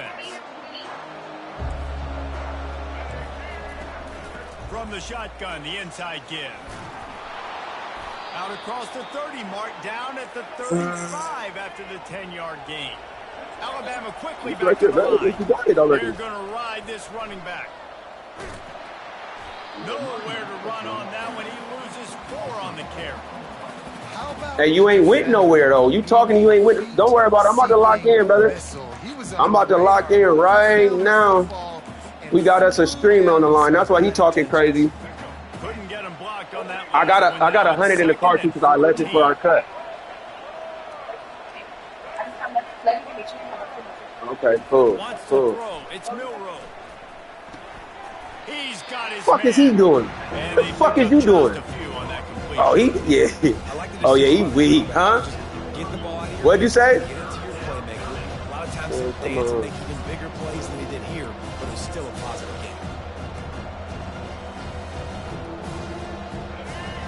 defense. From the shotgun, the inside give. Out across the 30 mark, down at the 35 after the 10-yard gain. Alabama quickly back to the line. They're going to ride this running back. Nowhere to run on that when he loses 4 on the carry. Hey, you ain't went nowhere, though. You talking, you ain't went. Don't worry about it. I'm about to lock in, brother. I'm about to lock in right now. We got us a streamer on the line. That's why he talking crazy. Couldn't get him blocked on that. I got 100 in the car, too, because I left it for our cut. Okay, cool. It's Milrow. He's got his fuck is he doing? What the fuck is you doing? Oh, he weak, huh? What'd you say? A lot of times they make even bigger plays than they did here, but it was still a positive game.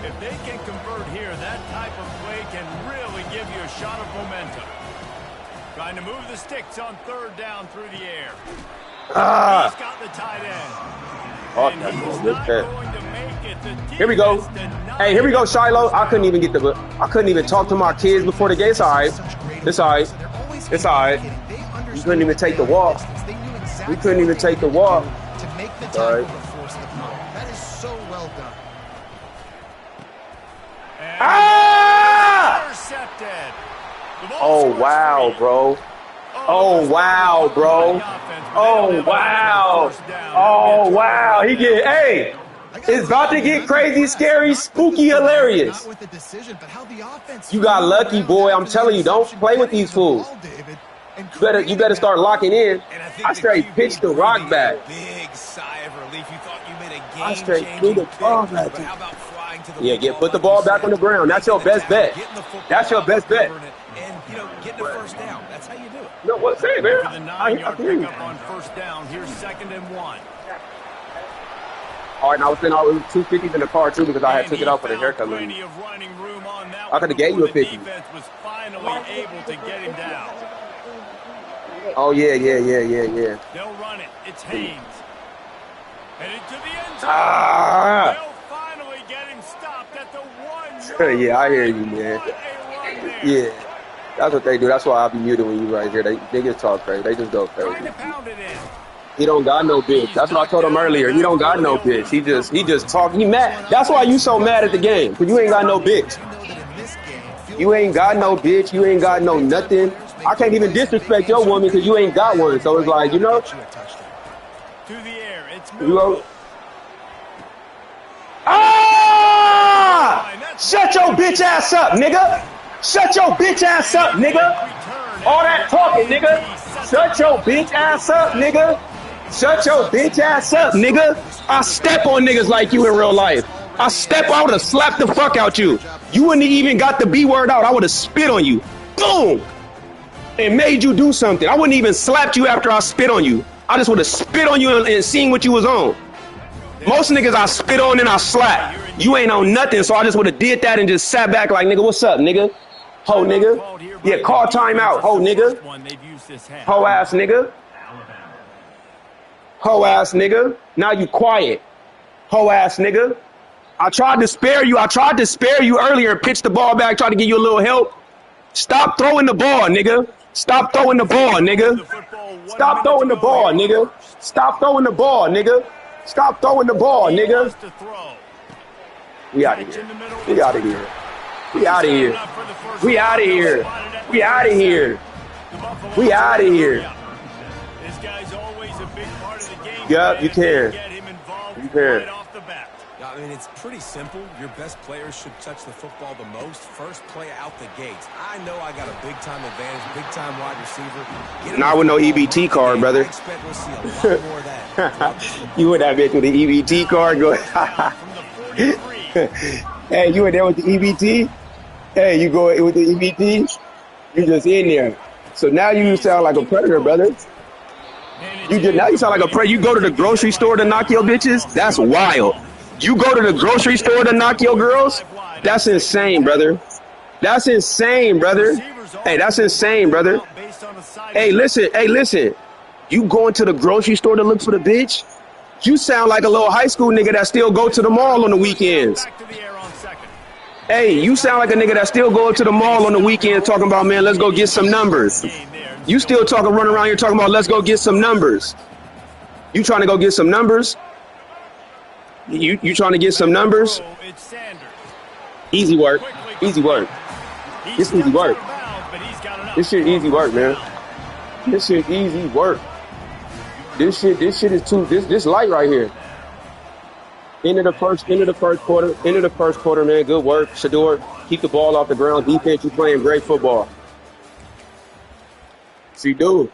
If they can convert here, that type of play can really give you a shot of momentum. Trying to move the sticks on 3rd down through the air. He's got the tight end. Here we go. Hey, here we go, Shiloh. I couldn't even talk to my kids before the game. It's all right. It's all right. It's all right. We couldn't even take the walk. We couldn't even take the walk. All right. Oh, wow, bro. Oh, wow, bro. Oh, wow. Oh, wow. Hey, it's about to get crazy, scary, spooky, hilarious. You got lucky, boy. I'm telling you, don't play with these fools. You better start locking in. I straight pitched the rock back. Big sigh of relief. You thought you made a game I straight threw the ball back. Yeah, put the ball back on the ground. That's your best bet. That's your best bet. And, getting a first down. That's how you do it. No, what's that, man? For the 9-yard pickup on 1st down. Here's 2nd and 1. All right, now I was saying I was 250s in the car too because I had took it out for the haircut. I could have gave you a 50. Was finally able to get him down. Oh yeah. They'll run it. It's Haynes. Headed to the end zone. They'll finally get him stopped at the 1-yard. Yeah, I hear you, man. Yeah, that's what they do. That's why I'll be muted when you right here. They just talk crazy. They just go crazy. He don't got no bitch. That's what I told him earlier. He don't got no bitch. He just talk. He mad. That's why you so mad at the game. Because you ain't got no bitch. You ain't got no bitch. You ain't got no nothing. I can't even disrespect your woman because you ain't got one. So it's like, To the air. It's Shut your bitch ass up, nigga. Shut your bitch ass up, nigga. All that talking, nigga. Shut your bitch ass up, nigga. Shut your bitch ass up, nigga. I step on niggas like you in real life. I would have slapped the fuck out you. You wouldn't have even got the B word out. I would have spit on you. Boom. And made you do something. I wouldn't even slapped you after I spit on you. I just would have spit on you and seen what you was on. Most niggas I spit on and I slap. You ain't on nothing, so I just would have did that and just sat back like, nigga, what's up, nigga? Ho, nigga. Yeah, call timeout, ho, nigga. Ho ass nigga. Ho ass nigga. Now you quiet. Ho ass nigga. I tried to spare you earlier and pitched the ball back, tried to give you a little help. Stop throwing the ball, nigga. Stop throwing the ball, nigga. Stop throwing the ball, nigga. Stop throwing the ball, nigga. Stop throwing the ball, nigga. We out of here. We out of here. We out of here. We out of here. We out of here. We out of here. This guy's always a big part of the game. Yep, you can. You can. I mean, it's pretty simple. Your best players should touch the football the most. First play out the gates. I know I got a big-time advantage, big-time wide receiver. Not with no EBT card, brother. I expect we'll see a lot more of that. You with that bitch with the EBT card? Go. Hey, you in there with the EBT? Hey, you go with the EBT? You just in there. So now you sound like a predator, brother. Now you sound like a predator. You go to the grocery store to knock your bitches? That's wild. You go to the grocery store to knock your girls? That's insane, brother. That's insane, brother. Hey, that's insane, brother. Hey, listen. You going to the grocery store to look for the bitch? You sound like a little high school nigga that still go to the mall on the weekends. Back to the air on second. Hey, you sound like a nigga that still go to the mall on the weekend talking about, man, let's go get some numbers. You still talking, running around here talking about, let's go get some numbers. You trying to go get some numbers? You trying to get some numbers? Easy work. Easy work. This easy work. This shit easy work, man. This shit easy work. This shit is too, this light right here. End of the first quarter, man. Good work. Shedeur, keep the ball off the ground. Defense, you playing great football. She do.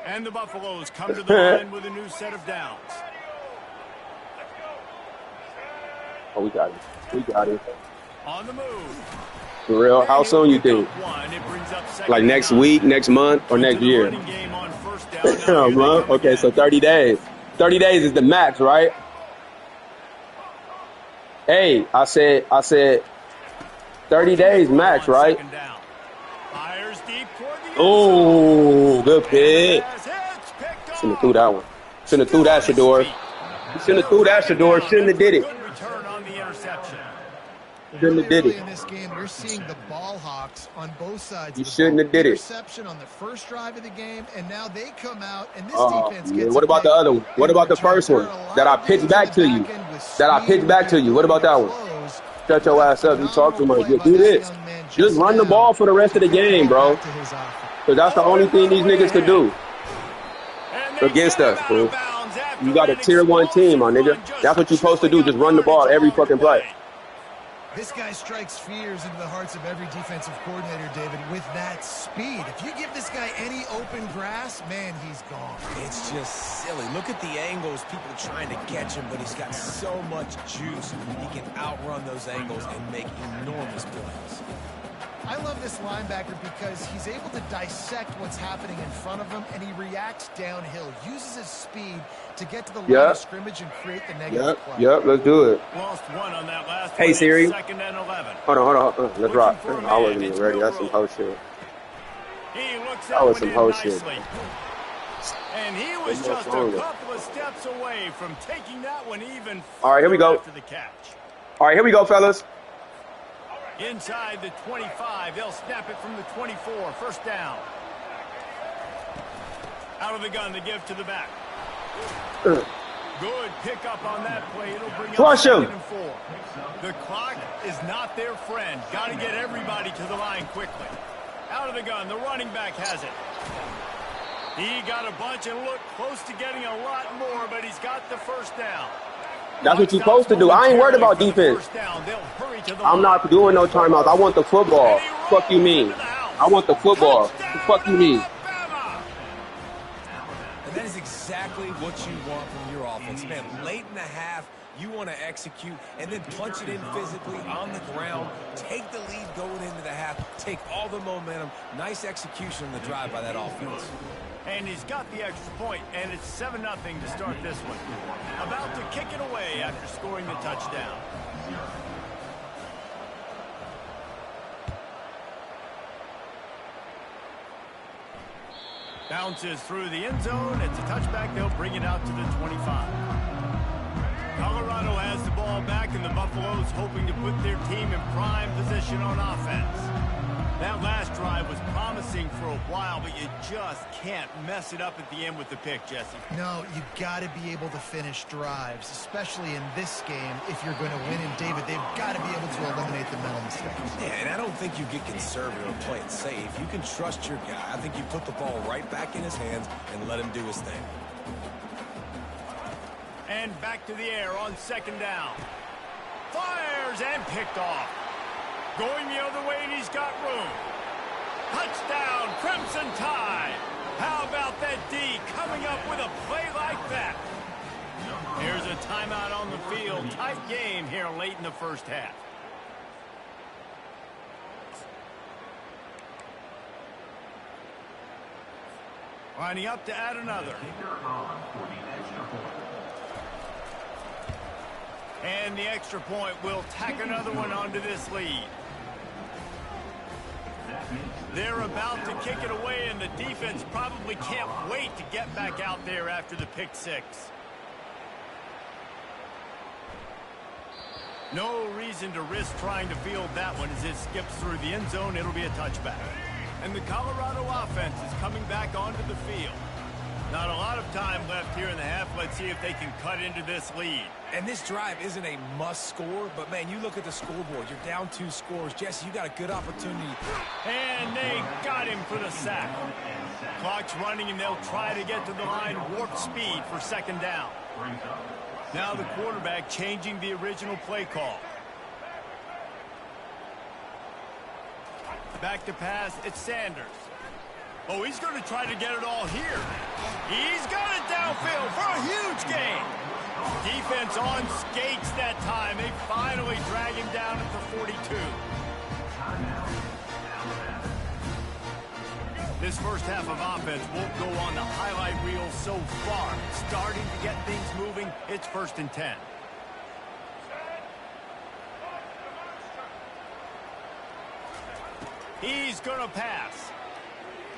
And the Buffaloes come to the line with a new set of downs. Oh, we got it. On the move. For real? How soon you think? Like next week, next month, or next year? A month? Okay, so 30 days. 30 days is the max, right? Hey, I said 30 days max, right? Oh, good pick. Shouldn't have threw that one. Shouldn't have threw that, Shedeur. Shouldn't have did it. Shouldn't have did it. In this game, you're seeing the ball hawks on both sides. You shouldn't have did it. Interception on the first drive of the game, and now they come out, and this defense gets. What about the other one? What about the first one that I pitched back to you? What about that one? Shut your ass up. You talk too much. Do this. Just run the ball for the rest of the game, bro. Because that's the only thing these niggas could do against us, bro. You got a tier 1 team, my nigga. That's what you're supposed to do. Just run the ball every fucking play. This guy strikes fears into the hearts of every defensive coordinator, David, with that speed. If you give this guy any open grass, man, he's gone. It's just silly. Look at the angles. People are trying to catch him, but he's got so much juice. He can outrun those angles and make enormous plays. I love this linebacker because he's able to dissect what's happening in front of him, and he reacts downhill, uses his speed to get to the line of scrimmage and create the negative play. Yep, let's do it. Lost one on that last hey, Siri. Second and 11. Hold on. Let's rock. I wasn't even ready. That's some hoe shit. That was some hoe shit. And he was just a couple of steps away from taking that one even. All right, here we go. After the catch. All right, here we go, fellas. Inside the 25, they'll snap it from the 24. First down. Out of the gun, the give to the back. Good pickup on that play. It'll bring up 2nd and 4. The clock is not their friend. Got to get everybody to the line quickly. Out of the gun, the running back has it. He got a bunch and looked close to getting a lot more, but he's got the first down. That's what you're supposed to do. I ain't worried about defense. I'm not doing no timeouts. I want the football. Fuck you mean? I want the football. Fuck you mean? And that is exactly what you want from your offense, man. Late in the half, you want to execute and then punch it in physically on the ground. Take the lead going into the half. Take all the momentum. Nice execution on the drive by that offense. And he's got the extra point, and it's 7-0 to start this one. About to kick it away after scoring the touchdown. Bounces through the end zone. It's a touchback. They'll bring it out to the 25. Colorado has the ball back, and the Buffaloes hoping to put their team in prime position on offense. That last drive was promising for a while, but you just can't mess it up at the end with the pick, Jesse. No, you've got to be able to finish drives, especially in this game. If you're going to win, and David, they've got to be able to eliminate the mental mistakes. Yeah, and I don't think you get conservative and play it safe. You can trust your guy. I think you put the ball right back in his hands and let him do his thing. And back to the air on 2nd down. Fires and picked off. Going the other way, and he's got room. Touchdown, Crimson Tide. How about that D coming up with a play like that? Here's a timeout on the field. Tight game here late in the first half. Lining up to add another. And the extra point will tack another one onto this lead. They're about to kick it away, and the defense probably can't wait to get back out there after the pick six. No reason to risk trying to field that one as it skips through the end zone. It'll be a touchback. And the Colorado offense is coming back onto the field. Not a lot of time left here in the half. Let's see if they can cut into this lead. And this drive isn't a must score, but man, you look at the scoreboard. You're down 2 scores. Jesse, you got a good opportunity. And they got him for the sack. Clock's running, and they'll try to get to the line warp speed for second down. Now the quarterback changing the original play call. Back to pass, it's Sanders. Oh, he's going to try to get it all here. He's got it downfield for a huge gain. Defense on skates that time. They finally drag him down at the 42. This first half of offense won't go on the highlight reel so far. Starting to get things moving. It's 1st and 10. He's going to pass.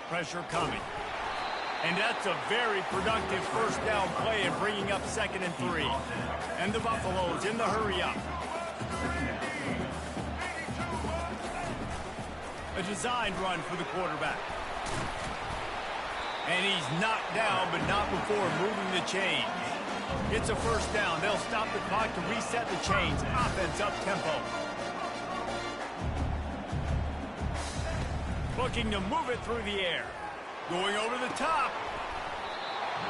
Pressure coming. And that's a very productive first down play and bringing up 2nd and 3. And the Buffaloes in the hurry up. A designed run for the quarterback. And he's knocked down, but not before moving the chains. It's a first down. They'll stop the clock to reset the chains. Offense up tempo. Looking to move it through the air. Going over the top.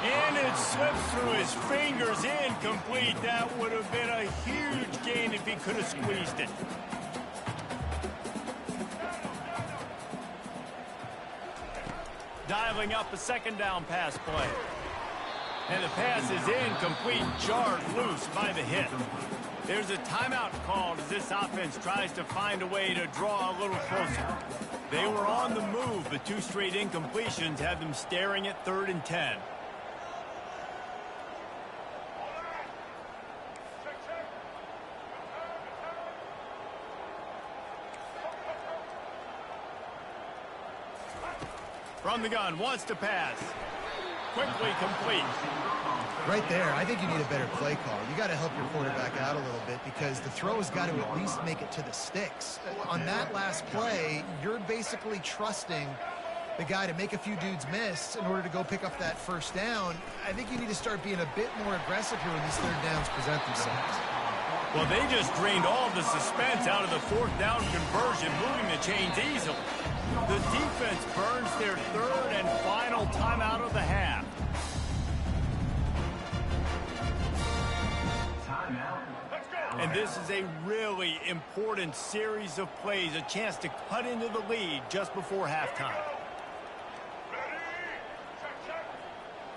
And it slips through his fingers. Incomplete. That would have been a huge gain if he could have squeezed it. Dialing up a 2nd down pass play. And the pass is incomplete, jarred loose by the hit. There's a timeout called as this offense tries to find a way to draw a little closer. They were on the move, but 2 straight incompletions had them staring at 3rd and 10. From the gun, wants to pass. Quickly complete. Right there, I think you need a better play call. You got to help your quarterback out a little bit because the throw has got to at least make it to the sticks. On that last play, you're basically trusting the guy to make a few dudes miss in order to go pick up that first down. I think you need to start being a bit more aggressive here when these 3rd downs present themselves. Well, they just drained all the suspense out of the 4th down conversion, moving the chains easily. The defense burns their 3rd and final timeout of the half. And this is a really important series of plays, a chance to cut into the lead just before halftime.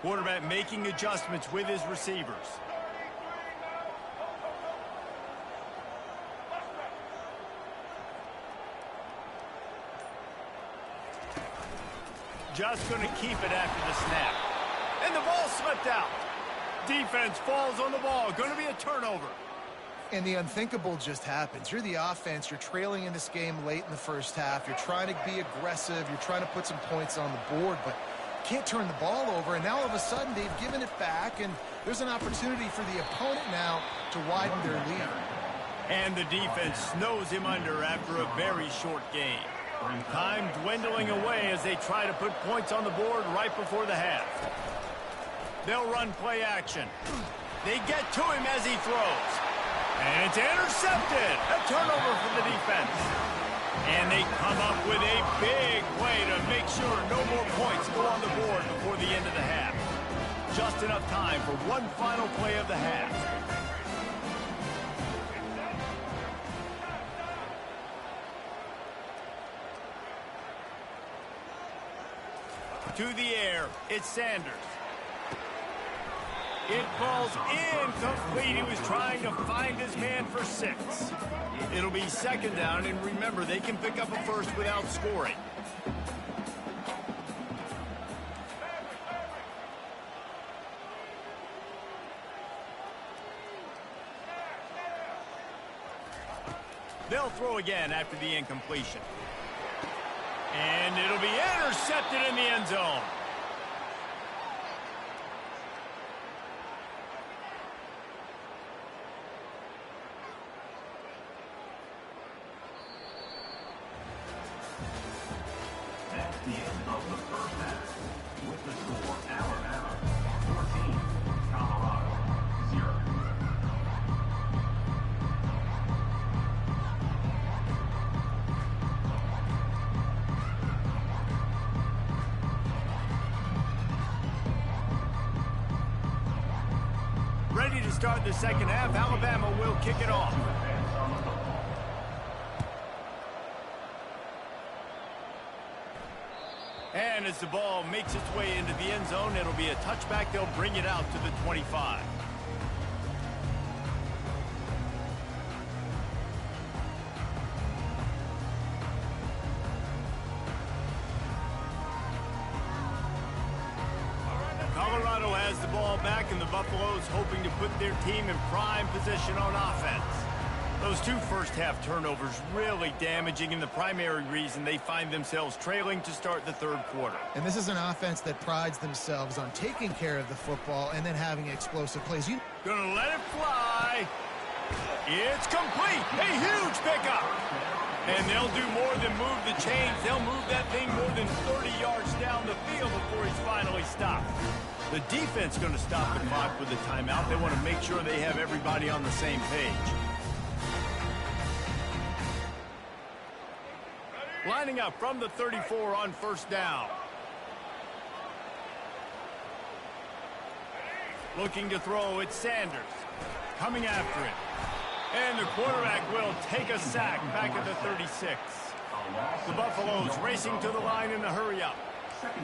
Quarterback making adjustments with his receivers. Just going to keep it after the snap. And the ball slipped out. Defense falls on the ball. Going to be a turnover. And the unthinkable just happens. You're the offense. You're trailing in this game late in the first half. You're trying to be aggressive. You're trying to put some points on the board, but can't turn the ball over. And now all of a sudden they've given it back, and there's an opportunity for the opponent now to widen their lead. And the defense snows him under after a very short game. Time dwindling away as they try to put points on the board right before the half. They'll run play action. They get to him as he throws. And it's intercepted. A turnover for the defense. And they come up with a big play to make sure no more points go on the board before the end of the half. Just enough time for one final play of the half. To the air, it's Sanders. It falls incomplete. He was trying to find his man for 6. It'll be 2nd down, and remember, they can pick up a first without scoring. They'll throw again after the incompletion. And it'll be intercepted in the end zone. That's the end of the first half. With the score, Alabama 14, Colorado 0. Ready to start the second half. Alabama will kick it off. And as the ball makes its way into the end zone, it'll be a touchback. They'll bring it out to the 25. Colorado has the ball back, and the Buffaloes hoping to put their team in prime position on offense. Those two first-half turnovers really damaging, and the primary reason they find themselves trailing to start the third quarter. And this is an offense that prides themselves on taking care of the football and then having explosive plays. Gonna let it fly. It's complete. A huge pickup. And they'll do more than move the chains. They'll move that thing more than 30 yards down the field before he's finally stopped. The defense going to stop the clock with a timeout. They want to make sure they have everybody on the same page. Lining up from the 34 on first down. Looking to throw, it's Sanders. Coming after it. And the quarterback will take a sack back at the 36. The Buffaloes racing to the line in a hurry-up.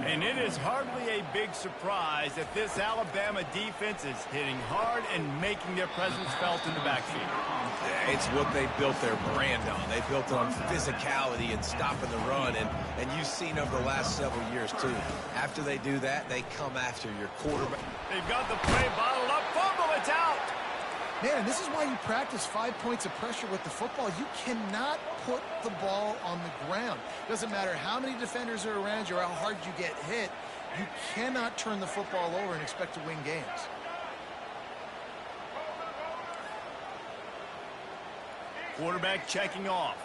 And it is hardly a big surprise that this Alabama defense is hitting hard and making their presence felt in the backfield. It's what they built their brand on. They built it on physicality and stopping the run, and you've seen over the last several years, too. After they do that, they come after your quarterback. They've got the play bottled up. Fumble, it's out. Man, this is why you practice 5 points of pressure with the football. You cannot put the ball on the ground. Doesn't matter how many defenders are around you or how hard you get hit. You cannot turn the football over and expect to win games. Quarterback checking off.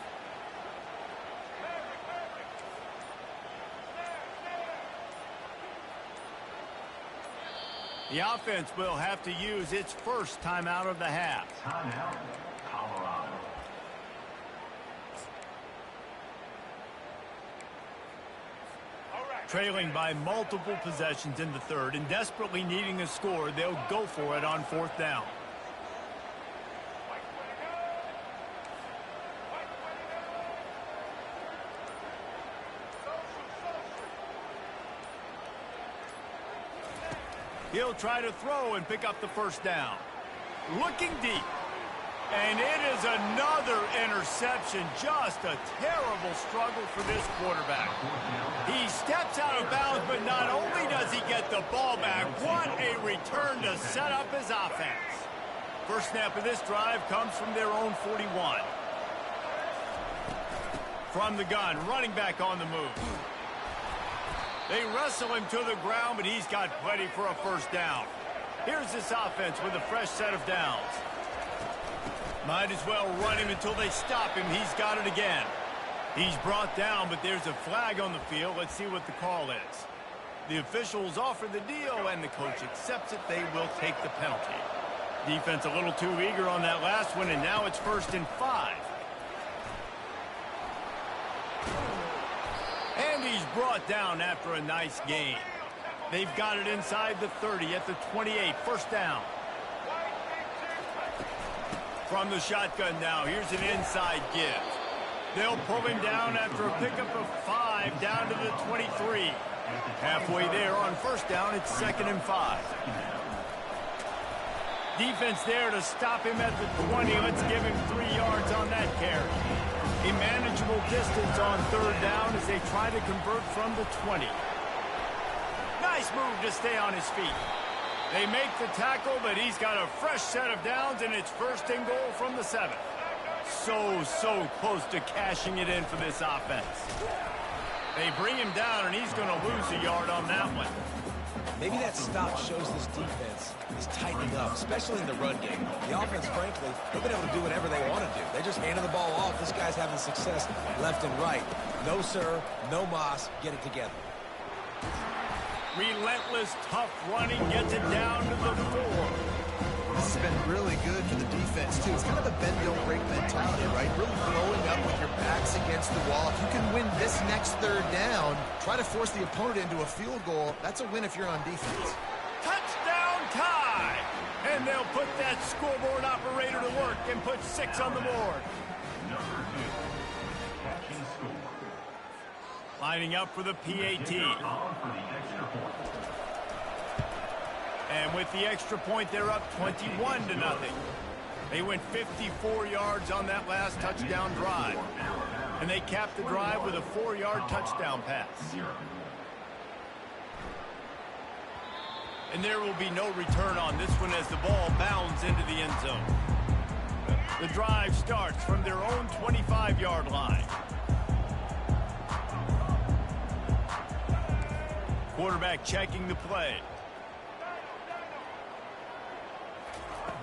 The offense will have to use its first timeout of the half. Timeout, Colorado. Trailing by multiple possessions in the third and desperately needing a score, they'll go for it on fourth down. He'll try to throw and pick up the first down. Looking deep. And it is another interception. Just a terrible struggle for this quarterback. He steps out of bounds, but not only does he get the ball back, what a return to set up his offense. First snap of this drive comes from their own 41. From the gun, running back on the move. They wrestle him to the ground, but he's got plenty for a first down. Here's this offense with a fresh set of downs. Might as well run him until they stop him. He's got it again. He's brought down, but there's a flag on the field. Let's see what the call is. The officials offer the deal, and the coach accepts it. They will take the penalty. Defense a little too eager on that last one, and now it's 1st and 5. And he's brought down after a nice gain. They've got it inside the 30 at the 28. First down. From the shotgun now, here's an inside give. They'll pull him down after a pickup of 5 down to the 23. Halfway there on first down, it's 2nd and 5. Defense there to stop him at the 20. Let's give him 3 yards on that carry. A manageable distance on third down as they try to convert from the 20. Nice move to stay on his feet. They make the tackle, but he's got a fresh set of downs, and it's 1st and goal from the 7. So close to cashing it in for this offense. They bring him down, and he's going to lose a yard on that one. Maybe that stop shows this defense is tightening up, especially in the run game. The offense, frankly, they've been able to do whatever they want to do. They're just handing the ball off. This guy's having success left and right. No, sir. No mas. Get it together. Relentless, tough running gets it down to the 4. This has been really good for the defense, too. It's kind of a bend-don't-break mentality, right? Really blowing up with your backs against the wall. If you can win this next third down, try to force the opponent into a field goal. That's a win if you're on defense. Touchdown tie! And they'll put that scoreboard operator to work and put 6 on the board. Number 2, catching score. Lining up for the PAT. On for the extra point. And with the extra point, they're up 21-0. They went 54 yards on that last touchdown drive. And they capped the drive with a 4-yard touchdown pass. And there will be no return on this one as the ball bounds into the end zone. The drive starts from their own 25-yard line. Quarterback checking the play.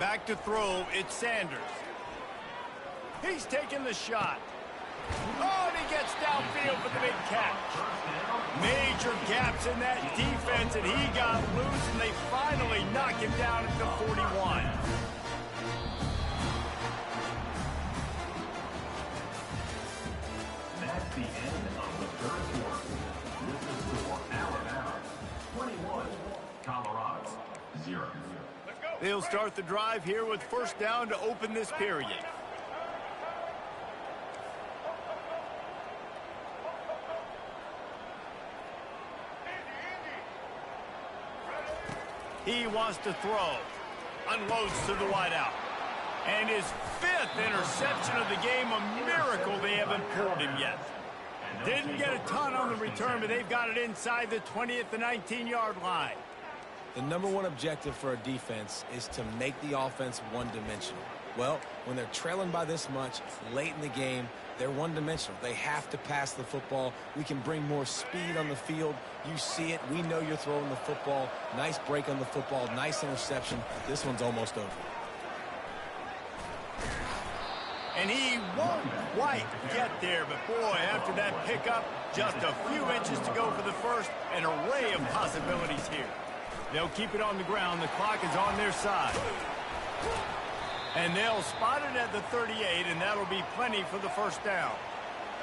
Back to throw, it's Sanders. He's taking the shot. Oh, and he gets downfield for the big catch. Major gaps in that defense, and he got loose, and they finally knock him down at the 41. That's the end of the third quarter. This is for Alabama 21, Colorado 0. They'll start the drive here with first down to open this period. He wants to throw. Unloads to the wideout. And his 5th interception of the game, a miracle they haven't pulled him yet. Didn't get a ton on the return, but they've got it inside the 20 at the 19-yard line. The number one objective for a defense is to make the offense one-dimensional. Well, when they're trailing by this much late in the game, they're one-dimensional. They have to pass the football. We can bring more speed on the field. You see it. We know you're throwing the football. Nice break on the football. Nice interception. This one's almost over. And he won't quite get there, but boy, after that pickup, just a few inches to go for the first. An array of possibilities here. They'll keep it on the ground. The clock is on their side. And they'll spot it at the 38, and that'll be plenty for the first down.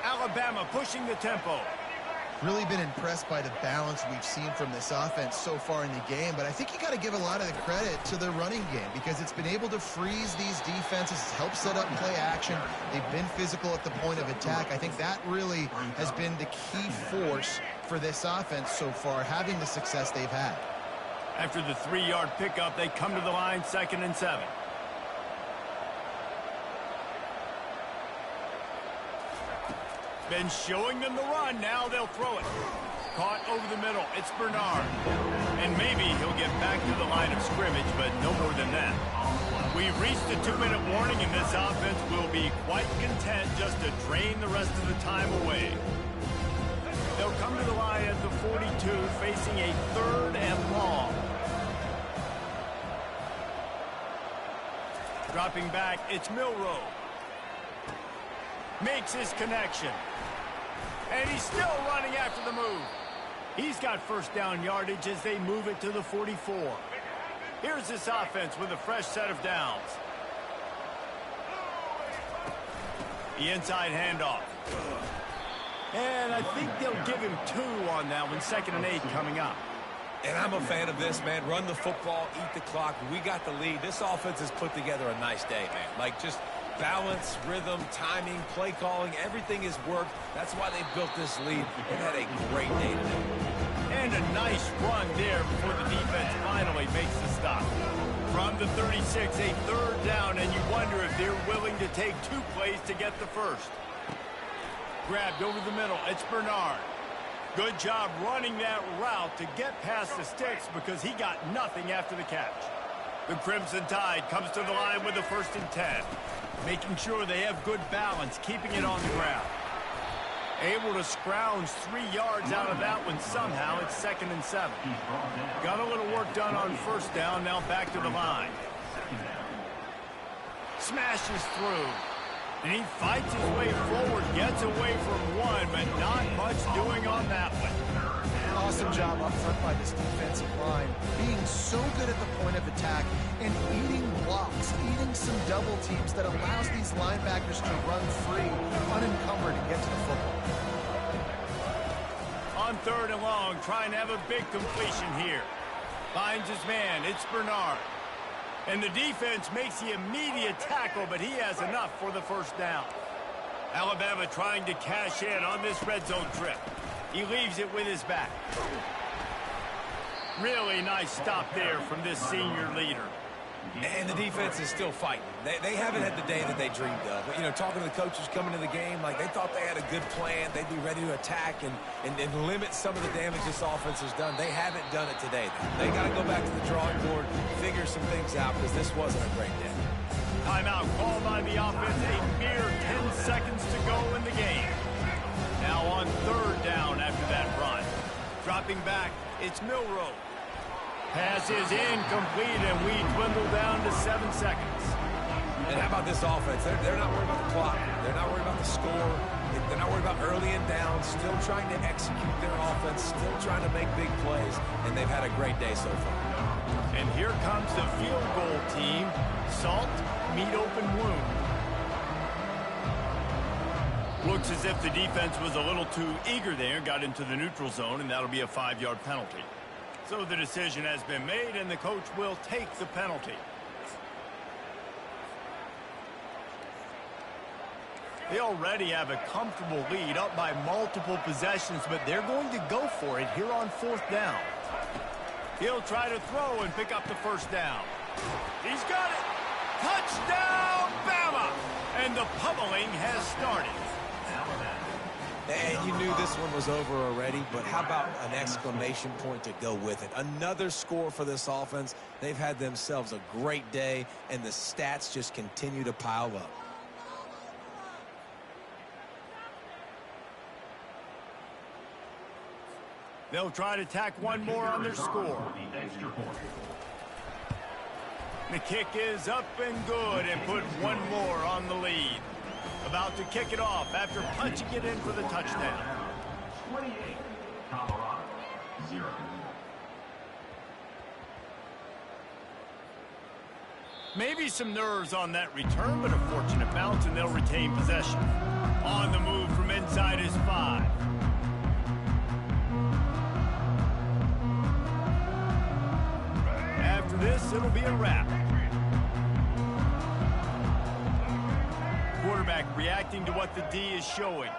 Alabama pushing the tempo. Really been impressed by the balance we've seen from this offense so far in the game, but I think you got to give a lot of the credit to the running game because it's been able to freeze these defenses, help set up play action. They've been physical at the point of attack. I think that really has been the key force for this offense so far, having the success they've had. After the 3-yard pickup, they come to the line 2nd and 7. Been showing them the run. Now they'll throw it. Caught over the middle. It's Bernard. And maybe he'll get back to the line of scrimmage, but no more than that. We've reached the 2-minute warning, and this offense will be quite content just to drain the rest of the time away. They'll come to the line at the 42, facing a 3rd and long. Dropping back, it's Milroe. Makes his connection. And he's still running after the move. He's got first down yardage as they move it to the 44. Here's this offense with a fresh set of downs. The inside handoff. And I think they'll give him 2 on that one. 2nd and 8 coming up. And I'm a fan of this, man. Run the football, eat the clock. We got the lead. This offense has put together a nice day, man. Like, just balance, rhythm, timing, play calling, everything has worked. That's why they built this lead. They've had a great day today. And a nice run there before the defense finally makes the stop. From the 36, a 3rd down, and you wonder if they're willing to take 2 plays to get the first. Grabbed over the middle. It's Bernard. Good job running that route to get past the sticks because he got nothing after the catch. The Crimson Tide comes to the line with the 1st and 10. making sure they have good balance, keeping it on the ground. Able to scrounge 3 yards out of that one somehow. It's 2nd and 7. Got a little work done on first down, now back to the line. Smashes through. And he fights his way forward, gets away from one, but not much doing on that one. Awesome job up front by this defensive line, being so good at the point of attack and eating blocks, eating some double teams that allows these linebackers to run free, unencumbered, and get to the football. On 3rd and long, trying to have a big completion here. Finds his man, it's Bernard. And the defense makes the immediate tackle, but he has enough for the first down. Alabama trying to cash in on this red zone trip. He leaves it with his back. Really nice stop there from this senior leader. And the defense is still fighting. They haven't had the day that they dreamed of. But, you know, talking to the coaches coming to the game, like they thought they had a good plan. They'd be ready to attack and limit some of the damage this offense has done. They haven't done it today. They got to go back to the drawing board, figure some things out, because this wasn't a great day. Timeout called by the offense. A mere 10 seconds to go in the game. Now on 3rd down after that run. Dropping back, it's Milroe. Pass is incomplete, and we dwindle down to 7 seconds. And how about this offense? They're not worried about the clock. They're not worried about the score. They're not worried about early and down. Still trying to execute their offense. Still trying to make big plays. And they've had a great day so far. And here comes the field goal team. Salt, meet open wound. Looks as if the defense was a little too eager there. Got into the neutral zone, and that'll be a 5-yard penalty. So the decision has been made, and the coach will take the penalty. They already have a comfortable lead, up by multiple possessions, but they're going to go for it here on 4th down. He'll try to throw and pick up the first down. He's got it! Touchdown, Bama! And the pummeling has started. And you knew this one was over already, but how about an exclamation point to go with it? Another score for this offense. They've had themselves a great day, and the stats just continue to pile up. They'll try to tack one more on their score. The kick is up and good, and put one more on the lead. About to kick it off after punching it in for the touchdown. 28, Colorado, 0. Maybe some nerves on that return, but a fortunate bounce, and they'll retain possession. On the move from inside his 5. After this, it'll be a wrap. Quarterback reacting to what the D is showing.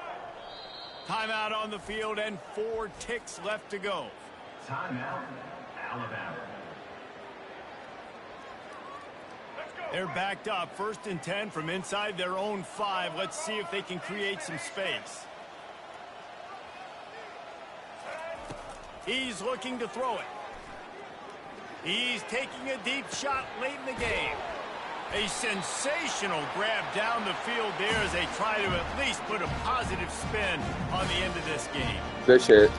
Timeout on the field and 4 ticks left to go. Timeout, Alabama. They're backed up, 1st and 10 from inside their own 5. Let's see if they can create some space. He's looking to throw it. He's taking a deep shot late in the game. A sensational grab down the field there as they try to at least put a positive spin on the end of this game. Good shit.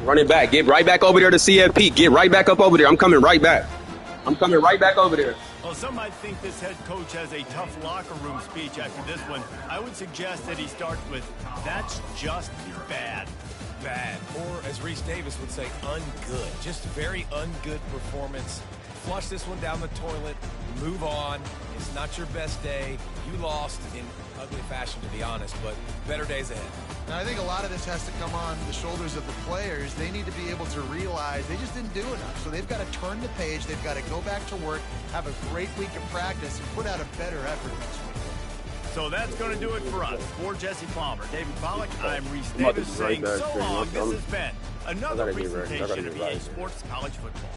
Run it back. Get right back over there to CFP. Get right back up over there. I'm coming right back. I'm coming right back over there. Well, some might think this head coach has a tough locker room speech after this one. I would suggest that he starts with, "That's just bad." Bad, or as Reese Davis would say, ungood. Just very ungood performance. Flush this one down the toilet. Move on. It's not your best day. You lost in ugly fashion, to be honest, but better days ahead. Now, I think a lot of this has to come on the shoulders of the players. They need to be able to realize they just didn't do enough. So they've got to turn the page. They've got to go back to work, have a great week of practice, and put out a better effort next week. So that's going to do it for us. For Jesse Palmer, David Pollack, I'm Reese Davis saying so long. This has been another presentation of EA Sports College Football.